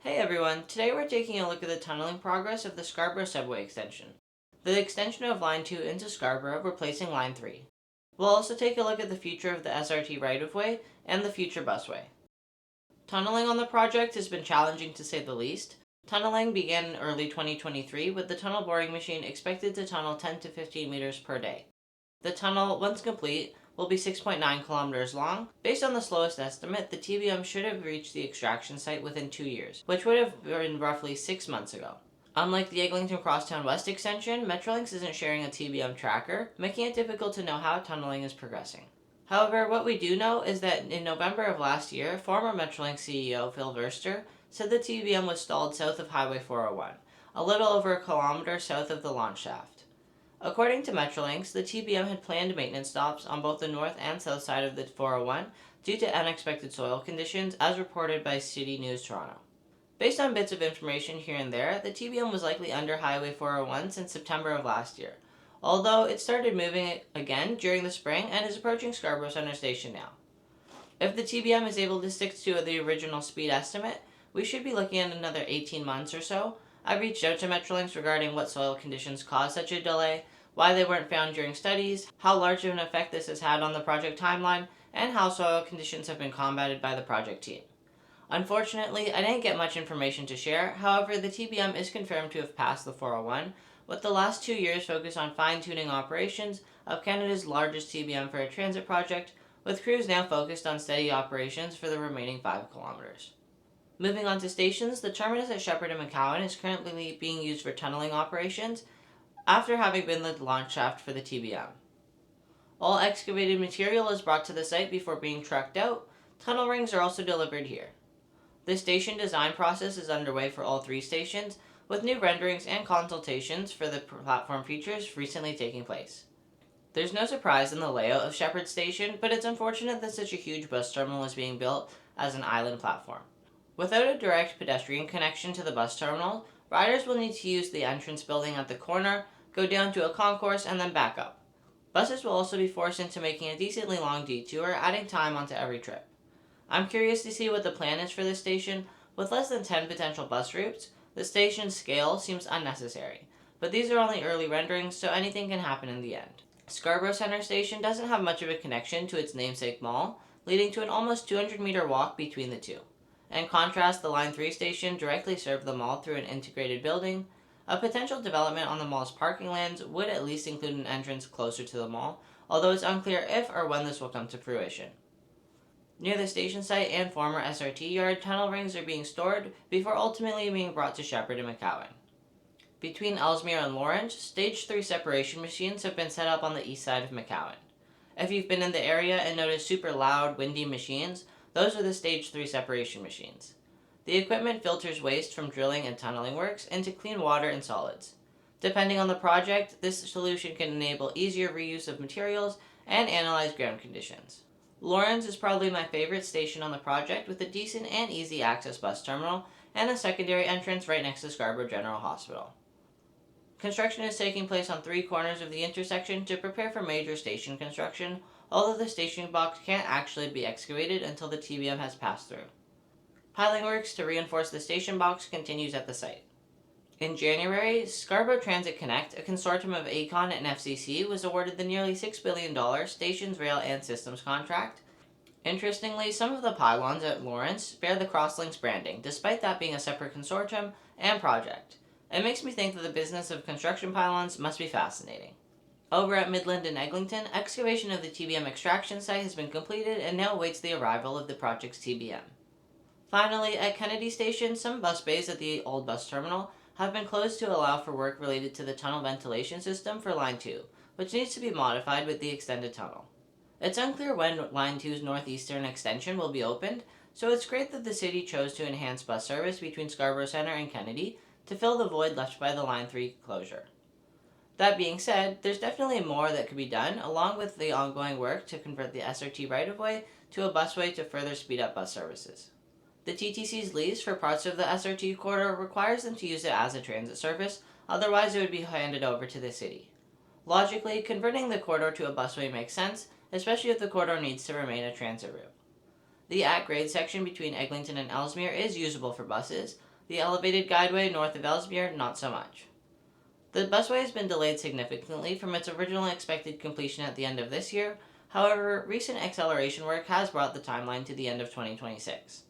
Hey everyone, today we're taking a look at the tunneling progress of the Scarborough subway extension. The extension of Line 2 into Scarborough, replacing Line 3. We'll also take a look at the future of the SRT right-of-way and the future busway. Tunneling on the project has been challenging to say the least. Tunneling began in early 2023 with the tunnel boring machine expected to tunnel 10 to 15 meters per day. The tunnel, once complete, will be 6.9 kilometers long. Based on the slowest estimate, the TBM should have reached the extraction site within 2 years, which would have been roughly 6 months ago. Unlike the Eglinton Crosstown West extension, Metrolinx isn't sharing a TBM tracker, making it difficult to know how tunneling is progressing. However, what we do know is that in November of last year, former Metrolinx CEO Phil Verster said the TBM was stalled south of Highway 401, a little over a kilometer south of the launch shaft. According to Metrolinx, the TBM had planned maintenance stops on both the north and south side of the 401 due to unexpected soil conditions, as reported by City News Toronto. Based on bits of information here and there, the TBM was likely under Highway 401 since September of last year, although it started moving again during the spring and is approaching Scarborough Centre Station now. If the TBM is able to stick to the original speed estimate, we should be looking at another 18 months or so. I reached out to Metrolinx regarding what soil conditions caused such a delay, why they weren't found during studies, how large of an effect this has had on the project timeline, and how soil conditions have been combated by the project team. Unfortunately, I didn't get much information to share. However, the TBM is confirmed to have passed the 401, with the last 2 years focused on fine-tuning operations of Canada's largest TBM for a transit project, with crews now focused on steady operations for the remaining 5 kilometers. Moving on to stations, the terminus at Sheppard and McCowan is currently being used for tunneling operations after having been the launch shaft for the TBM. All excavated material is brought to the site before being trucked out. Tunnel rings are also delivered here. The station design process is underway for all 3 stations, with new renderings and consultations for the platform features recently taking place. There's no surprise in the layout of Sheppard Station, but it's unfortunate that such a huge bus terminal is being built as an island platform. Without a direct pedestrian connection to the bus terminal, riders will need to use the entrance building at the corner, go down to a concourse, and then back up. Buses will also be forced into making a decently long detour, adding time onto every trip. I'm curious to see what the plan is for this station. With less than 10 potential bus routes, the station's scale seems unnecessary, but these are only early renderings, so anything can happen in the end. Scarborough Centre Station doesn't have much of a connection to its namesake mall, leading to an almost 200-meter walk between the two. In contrast, the Line 3 station directly served the mall through an integrated building. A potential development on the mall's parking lands would at least include an entrance closer to the mall, although it's unclear if or when this will come to fruition. Near the station site and former SRT yard, tunnel rings are being stored before ultimately being brought to Sheppard and McCowan. Between Ellesmere and Lawrence, Stage 3 separation machines have been set up on the east side of McCowan. If you've been in the area and noticed super loud, windy machines, those are the Stage 3 separation machines. The equipment filters waste from drilling and tunneling works into clean water and solids. Depending on the project, this solution can enable easier reuse of materials and analyze ground conditions. Lawrence is probably my favorite station on the project, with a decent and easy access bus terminal and a secondary entrance right next to Scarborough General Hospital. Construction is taking place on 3 corners of the intersection to prepare for major station construction, although the station box can't actually be excavated until the TBM has passed through. Piling works to reinforce the station box continues at the site. In January, Scarborough Transit Connect, a consortium of AECON and FCC, was awarded the nearly $6 billion Stations, Rail and Systems contract. Interestingly, some of the pylons at Lawrence bear the Crosslinks branding, despite that being a separate consortium and project. It makes me think that the business of construction pylons must be fascinating. Over at Midland and Eglinton, excavation of the TBM extraction site has been completed and now awaits the arrival of the project's TBM. Finally, at Kennedy Station, some bus bays at the old bus terminal have been closed to allow for work related to the tunnel ventilation system for Line 2, which needs to be modified with the extended tunnel. It's unclear when Line 2's northeastern extension will be opened, so it's great that the city chose to enhance bus service between Scarborough Centre and Kennedy to fill the void left by the Line 3 closure. That being said, there's definitely more that could be done, along with the ongoing work to convert the SRT right-of-way to a busway to further speed up bus services. The TTC's lease for parts of the SRT corridor requires them to use it as a transit service, otherwise it would be handed over to the city. Logically, converting the corridor to a busway makes sense, especially if the corridor needs to remain a transit route. The at-grade section between Eglinton and Ellesmere is usable for buses. The elevated guideway north of Ellesmere, not so much. The busway has been delayed significantly from its original expected completion at the end of this year. However, recent acceleration work has brought the timeline to the end of 2026.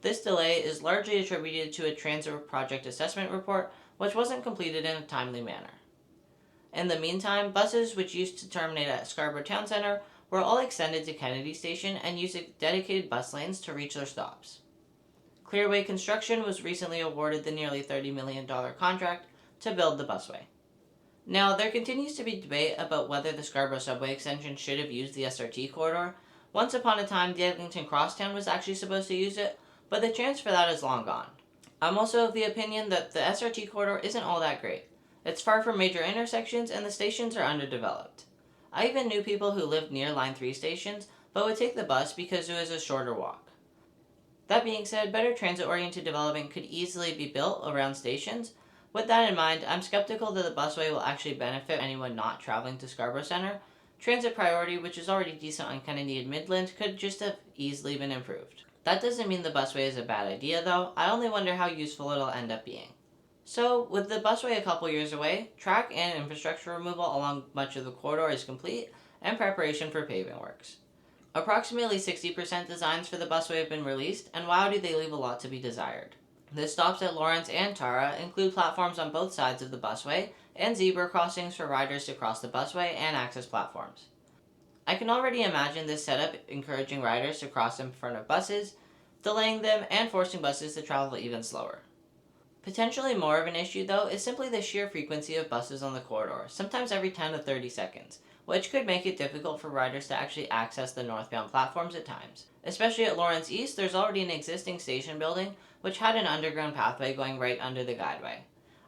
This delay is largely attributed to a transit project assessment report, which wasn't completed in a timely manner. In the meantime, buses which used to terminate at Scarborough Town Center were all extended to Kennedy Station and used dedicated bus lanes to reach their stops. Clearway Construction was recently awarded the nearly $30 million contract to build the busway. Now, there continues to be debate about whether the Scarborough subway extension should have used the SRT corridor. Once upon a time, the Eglinton Crosstown was actually supposed to use it, but the chance for that is long gone. I'm also of the opinion that the SRT corridor isn't all that great. It's far from major intersections and the stations are underdeveloped. I even knew people who lived near Line 3 stations but would take the bus because it was a shorter walk. That being said, better transit-oriented development could easily be built around stations. With that in mind, I'm skeptical that the busway will actually benefit anyone not traveling to Scarborough Center. Transit priority, which is already decent on Kennedy and Midland, could just have easily been improved. That doesn't mean the busway is a bad idea though. I only wonder how useful it'll end up being. So, with the busway a couple years away, track and infrastructure removal along much of the corridor is complete, and preparation for paving works. Approximately 60% designs for the busway have been released, and wow do they leave a lot to be desired. The stops at Lawrence and Tara include platforms on both sides of the busway, and zebra crossings for riders to cross the busway and access platforms. I can already imagine this setup encouraging riders to cross in front of buses, delaying them, and forcing buses to travel even slower. Potentially more of an issue, though, is simply the sheer frequency of buses on the corridor, sometimes every 10 to 30 seconds, which could make it difficult for riders to actually access the northbound platforms at times. Especially at Lawrence East, there's already an existing station building, which had an underground pathway going right under the guideway.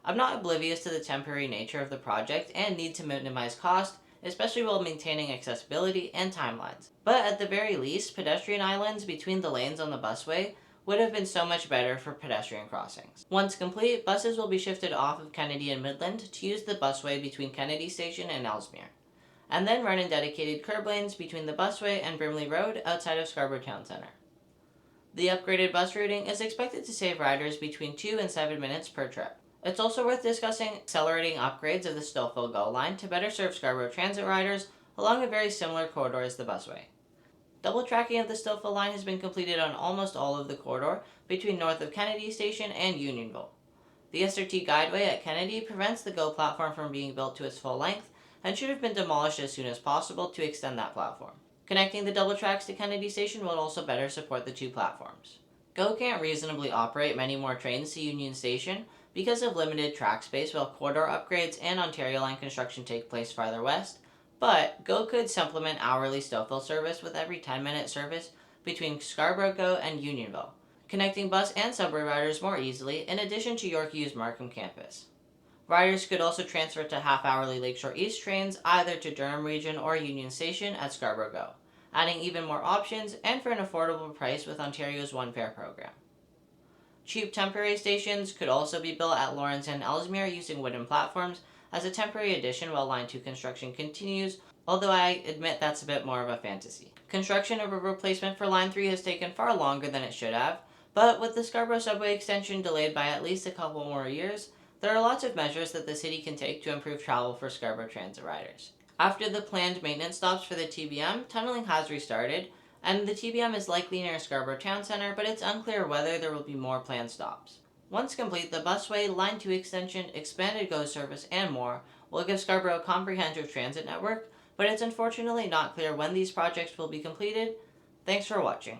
I'm not oblivious to the temporary nature of the project and need to minimize cost, especially while maintaining accessibility and timelines. But at the very least, pedestrian islands between the lanes on the busway would have been so much better for pedestrian crossings. Once complete, buses will be shifted off of Kennedy and Midland to use the busway between Kennedy Station and Ellesmere, and then run in dedicated curb lanes between the busway and Brimley Road outside of Scarborough Town Center. The upgraded bus routing is expected to save riders between 2 and 7 minutes per trip. It's also worth discussing accelerating upgrades of the Stouffville GO line to better serve Scarborough Transit riders along a very similar corridor as the busway. Double tracking of the Stouffville line has been completed on almost all of the corridor between north of Kennedy Station and Unionville. The SRT guideway at Kennedy prevents the GO platform from being built to its full length and should have been demolished as soon as possible to extend that platform. Connecting the double tracks to Kennedy Station will also better support the two platforms. GO can't reasonably operate many more trains to Union Station because of limited track space while corridor upgrades and Ontario Line construction take place farther west, but GO could supplement hourly Stouffville service with every 10-minute service between Scarborough GO and Unionville, connecting bus and subway riders more easily in addition to York-U's Markham campus. Riders could also transfer to half-hourly Lakeshore East trains either to Durham Region or Union Station at Scarborough GO, adding even more options and for an affordable price with Ontario's One Fare program. Cheap temporary stations could also be built at Lawrence and Ellesmere using wooden platforms as a temporary addition while Line 2 construction continues, although I admit that's a bit more of a fantasy. Construction of a replacement for Line 3 has taken far longer than it should have, but with the Scarborough subway extension delayed by at least a couple more years, there are lots of measures that the city can take to improve travel for Scarborough Transit riders. After the planned maintenance stops for the TBM, tunneling has restarted, and the TBM is likely near Scarborough Town Center, but it's unclear whether there will be more planned stops. Once complete, the busway, Line 2 extension, expanded GO service, and more will give Scarborough a comprehensive transit network, but it's unfortunately not clear when these projects will be completed. Thanks for watching.